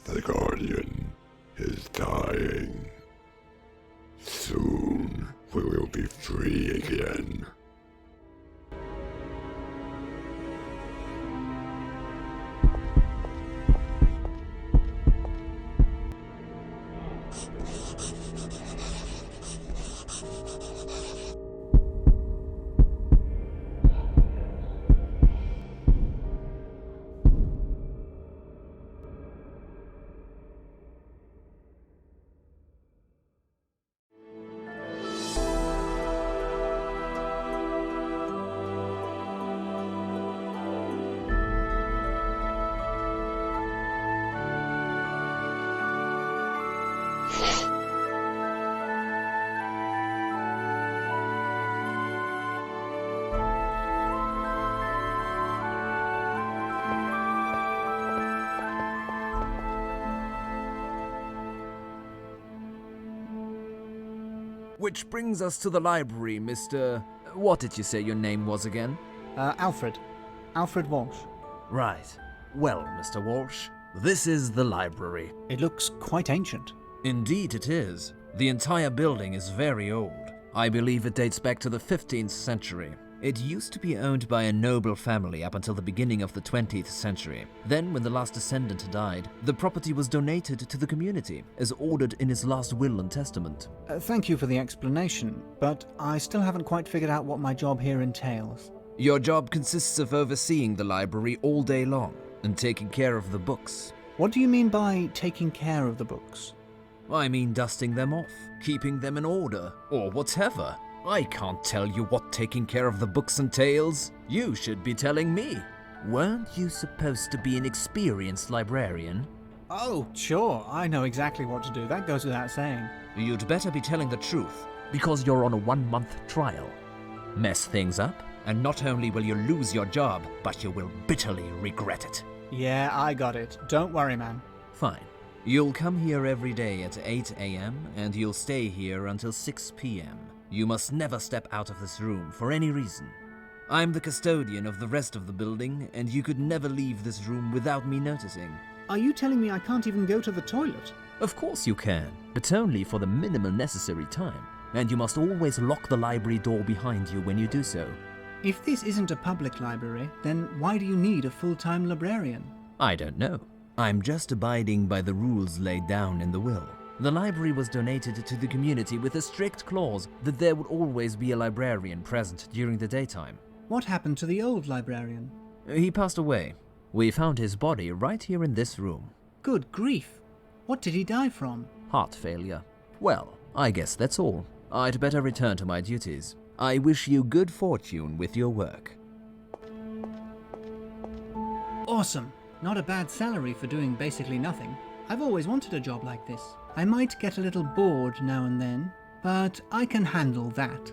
The Guardian is dying. Soon we will be free again. Which brings us to the library, Mr. What did you say your name was again? Alfred. Alfred Walsh. Right. Well, Mr. Walsh, this is the library. It looks quite ancient. Indeed it is. The entire building is very old. I believe it dates back to the 15th century. It used to be owned by a noble family up until the beginning of the 20th century. Then, when the last descendant died, the property was donated to the community, as ordered in his last will and testament. Thank you for the explanation, but I still haven't quite figured out what my job here entails. Your job consists of overseeing the library all day long, and taking care of the books. What do you mean by taking care of the books? I mean dusting them off, keeping them in order, or whatever. I can't tell you what taking care of the books entails. You should be telling me. Weren't you supposed to be an experienced librarian? Oh, sure. I know exactly what to do. That goes without saying. You'd better be telling the truth, because you're on a 1-month trial. Mess things up, and not only will you lose your job, but you will bitterly regret it. Yeah, I got it. Don't worry, man. Fine. You'll come here every day at 8 a.m., and you'll stay here until 6 p.m. You must never step out of this room for any reason. I'm the custodian of the rest of the building, and you could never leave this room without me noticing. Are you telling me I can't even go to the toilet? Of course you can, but only for the minimal necessary time. And you must always lock the library door behind you when you do so. If this isn't a public library, then why do you need a full-time librarian? I don't know. I'm just abiding by the rules laid down in the will. The library was donated to the community with a strict clause that there would always be a librarian present during the daytime. What happened to the old librarian? He passed away. We found his body right here in this room. Good grief. What did he die from? Heart failure. Well, I guess that's all. I'd better return to my duties. I wish you good fortune with your work. Awesome. Not a bad salary for doing basically nothing. I've always wanted a job like this. I might get a little bored now and then, but I can handle that.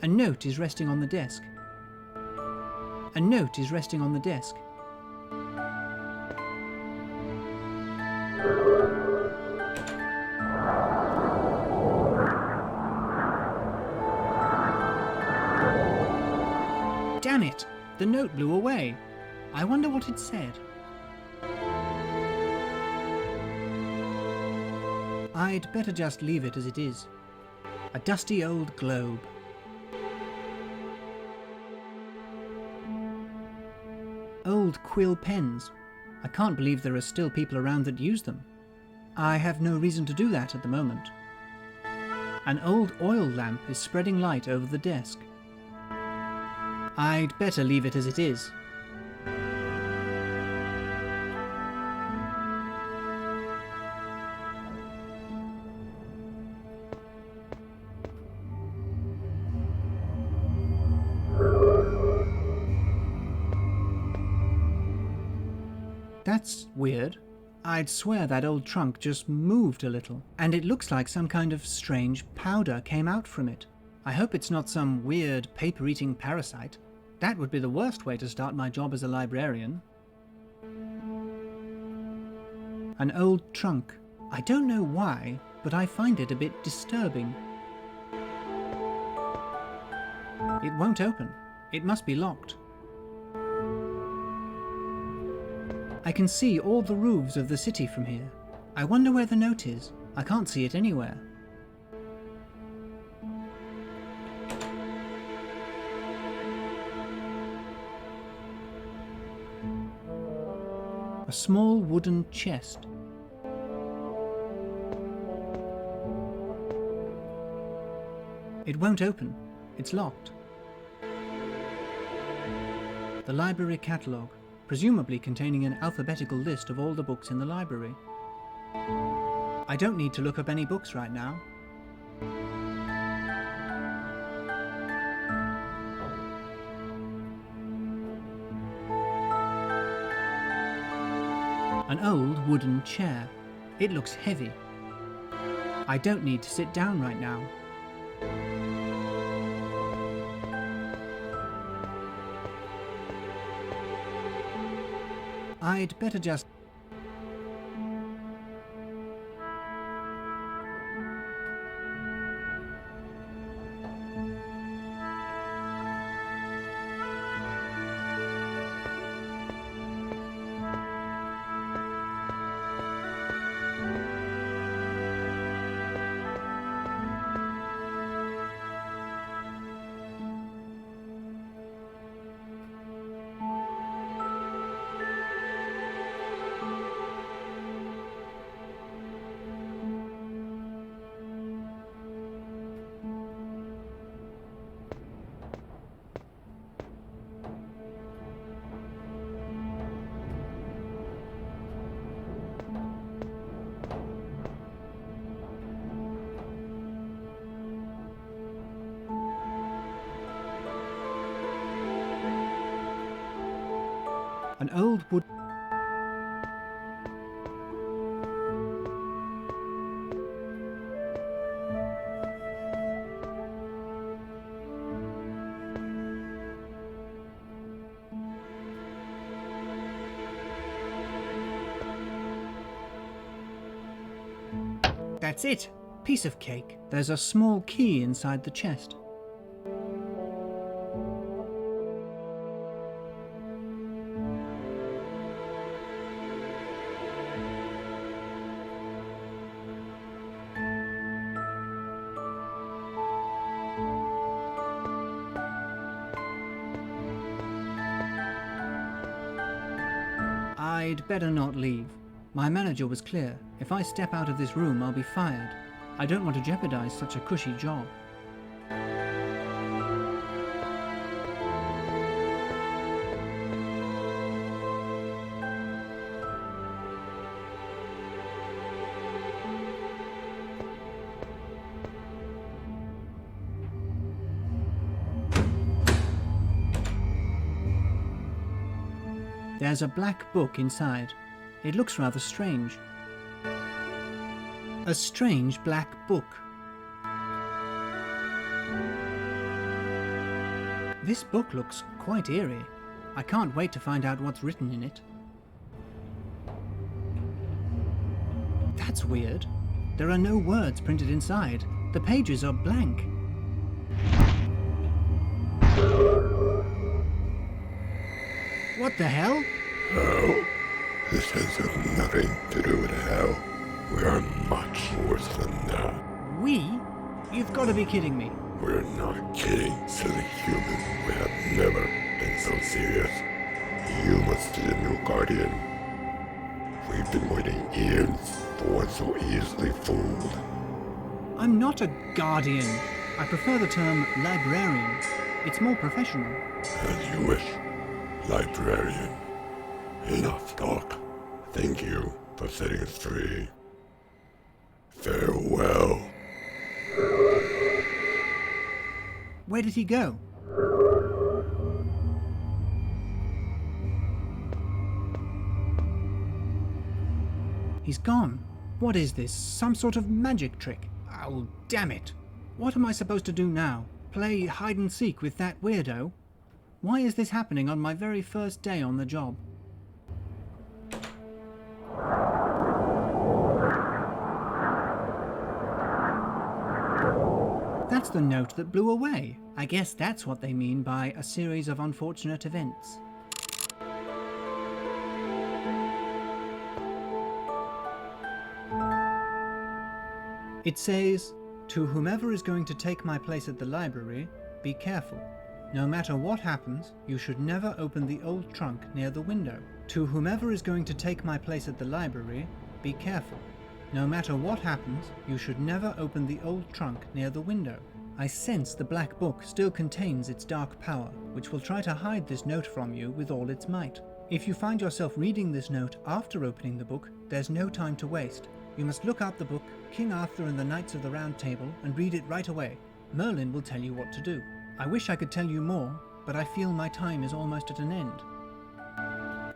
A note is resting on the desk. A note is resting on the desk. Damn it! The note blew away. I wonder what it said. I'd better just leave it as it is. A dusty old globe. Old quill pens. I can't believe there are still people around that use them. I have no reason to do that at the moment. An old oil lamp is spreading light over the desk. I'd better leave it as it is. That's weird. I'd swear that old trunk just moved a little, and it looks like some kind of strange powder came out from it. I hope it's not some weird paper-eating parasite. That would be the worst way to start my job as a librarian. An old trunk. I don't know why, but I find it a bit disturbing. It won't open. It must be locked. I can see all the roofs of the city from here. I wonder where the note is. I can't see it anywhere. A small wooden chest. It won't open. It's locked. The library catalogue, presumably containing an alphabetical list of all the books in the library. I don't need to look up any books right now. An old wooden chair. It looks heavy. I don't need to sit down right now. I'd better just... An old wood... That's it! Piece of cake. There's a small key inside the chest. I'd better not leave. My manager was clear. If I step out of this room, I'll be fired. I don't want to jeopardize such a cushy job. There's a black book inside. It looks rather strange. A strange black book. This book looks quite eerie. I can't wait to find out what's written in it. That's weird. There are no words printed inside. The pages are blank. What the hell? Hell? This has nothing to do with hell. We are much worse than that. We? You've got to be kidding me. We're not kidding, silly human. We have never been so serious. You must be the new guardian. We've been waiting years for one so easily fooled. I'm not a guardian. I prefer the term librarian. It's more professional. As you wish, librarian. Enough talk. Thank you for setting us free. Farewell. Where did he go? He's gone. What is this? Some sort of magic trick? Oh, damn it. What am I supposed to do now? Play hide and seek with that weirdo? Why is this happening on my very first day on the job? That's the note that blew away. I guess that's what they mean by a series of unfortunate events. It says, "To whomever is going to take my place at the library, be careful. No matter what happens, you should never open the old trunk near the window. To whomever is going to take my place at the library, be careful. No matter what happens, you should never open the old trunk near the window." I sense the black book still contains its dark power, which will try to hide this note from you with all its might. If you find yourself reading this note after opening the book, there's no time to waste. You must look up the book, King Arthur and the Knights of the Round Table, and read it right away. Merlin will tell you what to do. I wish I could tell you more, but I feel my time is almost at an end.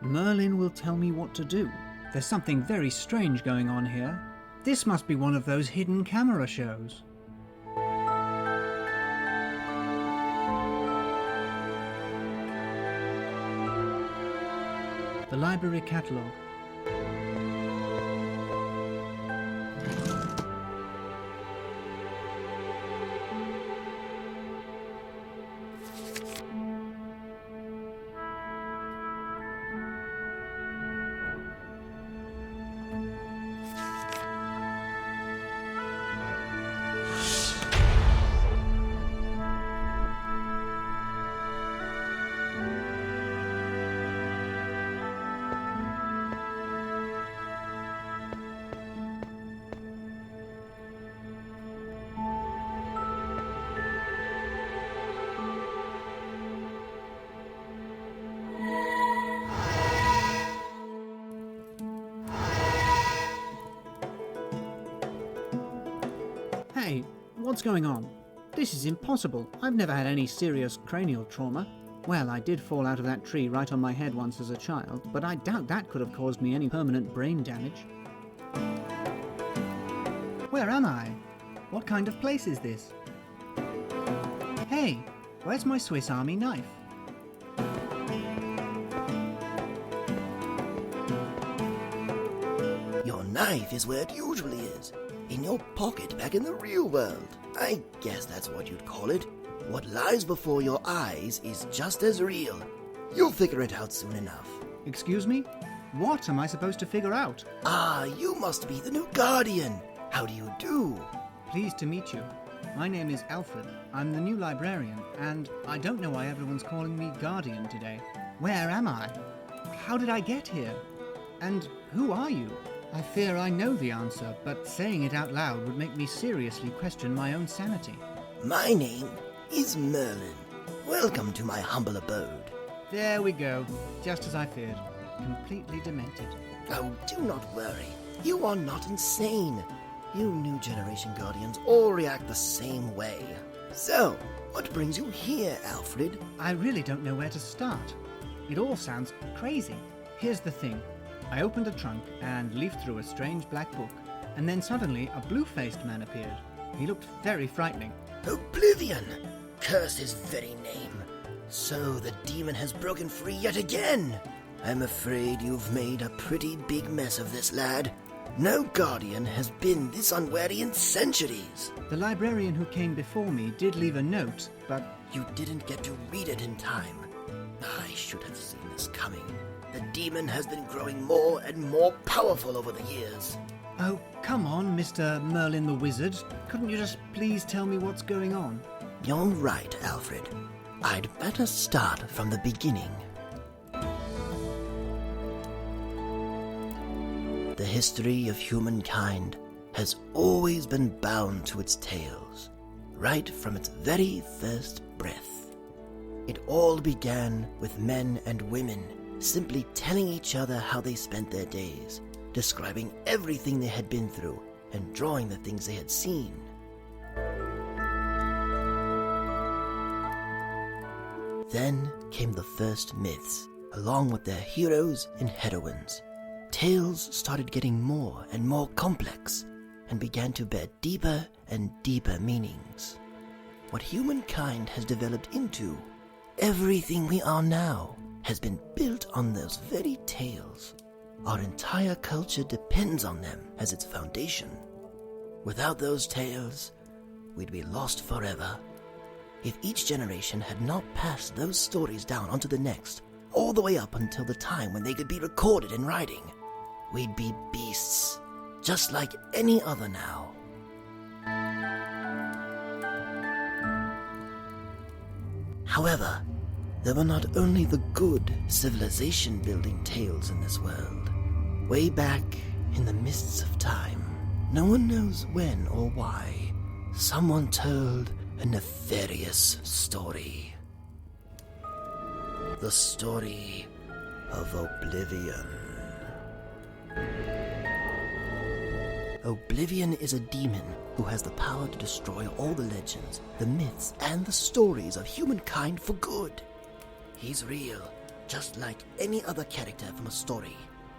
Merlin will tell me what to do. There's something very strange going on here. This must be one of those hidden camera shows. The library catalogue. Hey, what's going on? This is impossible. I've never had any serious cranial trauma. Well, I did fall out of that tree right on my head once as a child, but I doubt that could have caused me any permanent brain damage. Where am I? What kind of place is this? Hey, where's my Swiss Army knife? Your knife is where it usually is. In your pocket back in the real world. I guess that's what you'd call it. What lies before your eyes is just as real. You'll figure it out soon enough. Excuse me? What am I supposed to figure out? Ah, you must be the new Guardian. How do you do? Pleased to meet you. My name is Alfred. I'm the new librarian, and I don't know why everyone's calling me Guardian today. Where am I? How did I get here? And who are you? I fear I know the answer, but saying it out loud would make me seriously question my own sanity. My name is Merlin. Welcome to my humble abode. There we go, just as I feared. Completely demented. Oh, do not worry. You are not insane. You new generation Guardians all react the same way. So, what brings you here, Alfred? I really don't know where to start. It all sounds crazy. Here's the thing. I opened a trunk and leafed through a strange black book, and then suddenly a blue-faced man appeared. He looked very frightening. Oblivion! Curse his very name. So the demon has broken free yet again. I'm afraid you've made a pretty big mess of this, lad. No Guardian has been this unwary in centuries. The librarian who came before me did leave a note, but... You didn't get to read it in time. I should have seen this coming. The demon has been growing more and more powerful over the years. Oh, come on, Mr. Merlin the Wizard. Couldn't you just please tell me what's going on? You're right, Alfred. I'd better start from the beginning. The history of humankind has always been bound to its tales, right from its very first breath. It all began with men and women simply telling each other how they spent their days, describing everything they had been through, and drawing the things they had seen. Then came the first myths, along with their heroes and heroines. tales started getting more and more complex and began to bear deeper and deeper meanings. What humankind has developed into, everything we are now, has been built on those very tales. Our entire culture depends on them as its foundation. Without those tales, we'd be lost forever. If each generation had not passed those stories down onto the next, all the way up until the time when they could be recorded in writing, we'd be beasts, just like any other now. However, there were not only the good civilization-building tales in this world. Way back in the mists of time, no one knows when or why, someone told a nefarious story. The story of Oblivion. Oblivion is a demon who has the power to destroy all the legends, the myths, and the stories of humankind for good. He's real, just like any other character from a story.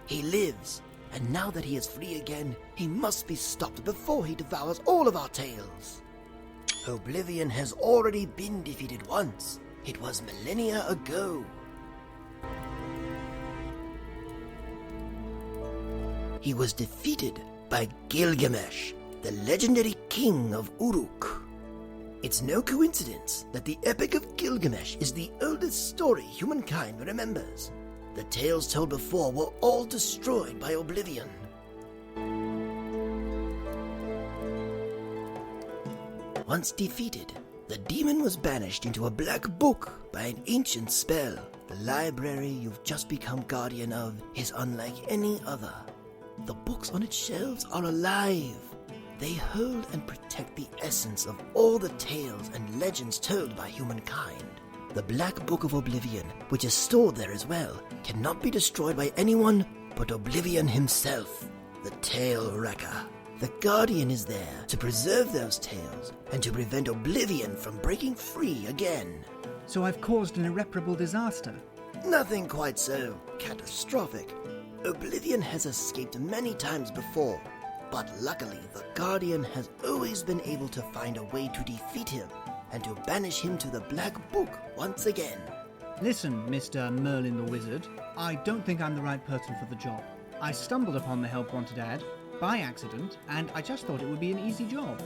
He lives, and now that he is free again, he must be stopped before he devours all of our tales. Oblivion has already been defeated once. It was millennia ago. He was defeated by Gilgamesh, the legendary king of Uruk. It's no coincidence that the Epic of Gilgamesh is the oldest story humankind remembers. The tales told before were all destroyed by Oblivion. Once defeated, the demon was banished into a black book by an ancient spell. The library you've just become guardian of is unlike any other. The books on its shelves are alive. They hold and protect the essence of all the tales and legends told by humankind. The Black Book of Oblivion, which is stored there as well, cannot be destroyed by anyone but Oblivion himself, the Tale Wrecker. The Guardian is there to preserve those tales and to prevent Oblivion from breaking free again. So I've caused an irreparable disaster. Nothing quite so catastrophic. Oblivion has escaped many times before, but luckily the Guardian has always been able to find a way to defeat him and to banish him to the Black Book once again. Listen, Mr. Merlin the Wizard, I don't think I'm the right person for the job. I stumbled upon the Help Wanted ad by accident, and I just thought it would be an easy job.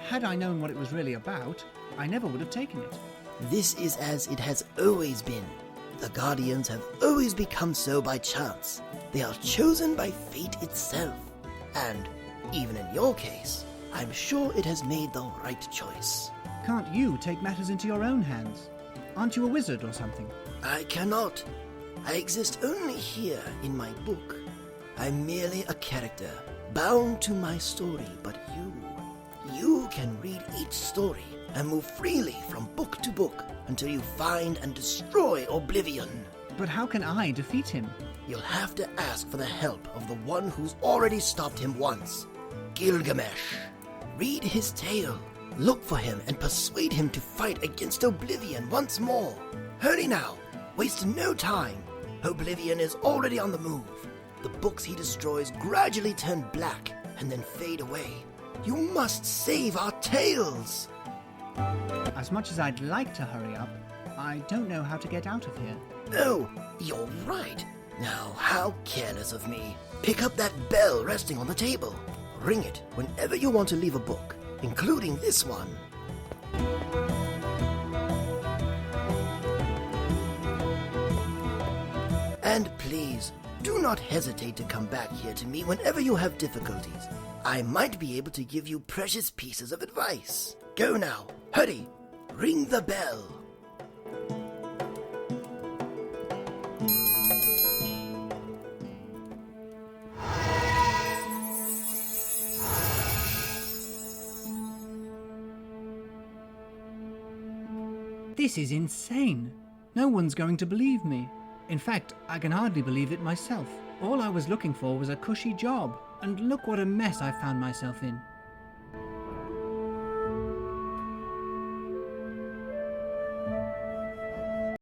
Had I known what it was really about, I never would have taken it. This is as it has always been. The Guardians have always become so by chance. They are chosen by fate itself. And, even in your case, I'm sure it has made the right choice. Can't you take matters into your own hands? Aren't you a wizard or something? I cannot. I exist only here in my book. I'm merely a character, bound to my story, but you can read each story and move freely from book to book until you find and destroy Oblivion. But how can I defeat him? You'll have to ask for the help of the one who's already stopped him once, Gilgamesh. Read his tale, look for him, and persuade him to fight against Oblivion once more. Hurry now, waste no time. Oblivion is already on the move. The books he destroys gradually turn black and then fade away. You must save our tales! As much as I'd like to hurry up, I don't know how to get out of here. Oh, you're right. Now, how careless of me. Pick up that bell resting on the table. Ring it whenever you want to leave a book, including this one. And please, do not hesitate to come back here to me whenever you have difficulties. I might be able to give you precious pieces of advice. Go now, hurry, ring the bell. This is insane. No one's going to believe me. In fact, I can hardly believe it myself. All I was looking for was a cushy job, and look what a mess I found myself in.